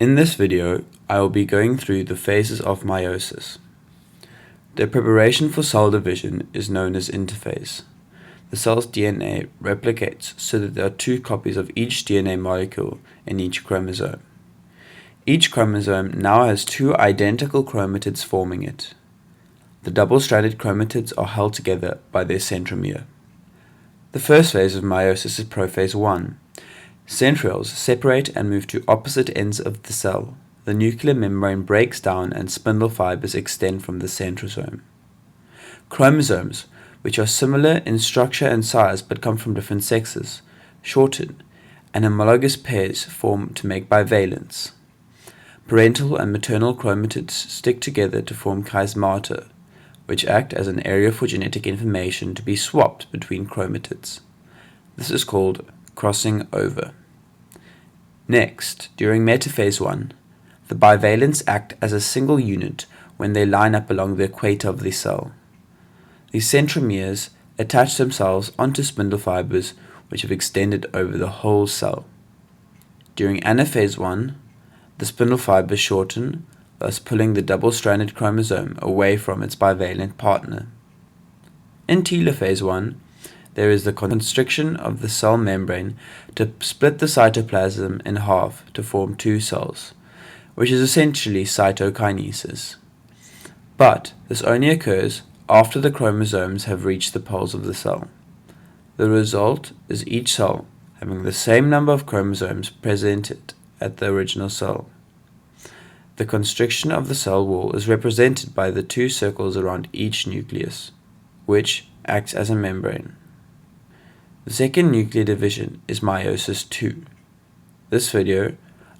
In this video, I will be going through the phases of meiosis. The preparation for cell division is known as interphase. The cell's DNA replicates so that there are two copies of each DNA molecule in each chromosome. Each chromosome now has two identical chromatids forming it. The double-stranded chromatids are held together by their centromere. The first phase of meiosis is prophase 1. Centrioles separate and move to opposite ends of the cell. The nuclear membrane breaks down and spindle fibers extend from the centrosome. Chromosomes, which are similar in structure and size but come from different sexes, shorten, and homologous pairs form to make bivalents. Parental and maternal chromatids stick together to form chiasmata, which act as an area for genetic information to be swapped between chromatids. This is called crossing over. Next, during metaphase 1, the bivalents act as a single unit when they line up along the equator of the cell. These centromeres attach themselves onto spindle fibers which have extended over the whole cell. During anaphase 1, the spindle fibers shorten, thus pulling the double-stranded chromosome away from its bivalent partner. In telophase 1, there is the constriction of the cell membrane to split the cytoplasm in half to form two cells, which is essentially cytokinesis. But this only occurs after the chromosomes have reached the poles of the cell. The result is each cell having the same number of chromosomes presented at the original cell. The constriction of the cell wall is represented by the two circles around each nucleus, which acts as a membrane. The second nuclear division is meiosis 2. This video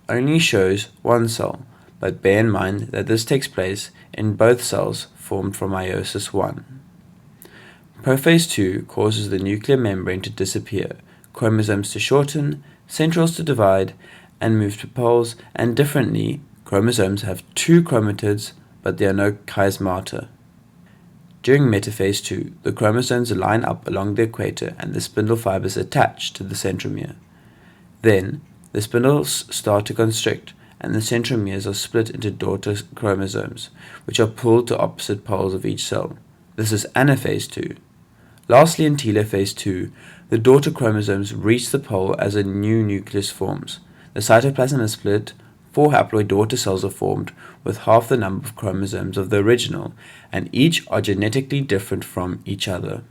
only shows one cell, but bear in mind that this takes place in both cells formed from meiosis 1. Prophase 2 causes the nuclear membrane to disappear, chromosomes to shorten, centrioles to divide and move to poles, and differently, chromosomes have two chromatids, but there are no chiasmata. During metaphase 2, the chromosomes line up along the equator and the spindle fibers attach to the centromere. Then, the spindles start to constrict, and the centromeres are split into daughter chromosomes, which are pulled to opposite poles of each cell. This is anaphase 2. Lastly, in telophase 2, the daughter chromosomes reach the pole as a new nucleus forms. The cytoplasm is split, 4 haploid daughter cells are formed with half the number of chromosomes of the original, and each are genetically different from each other.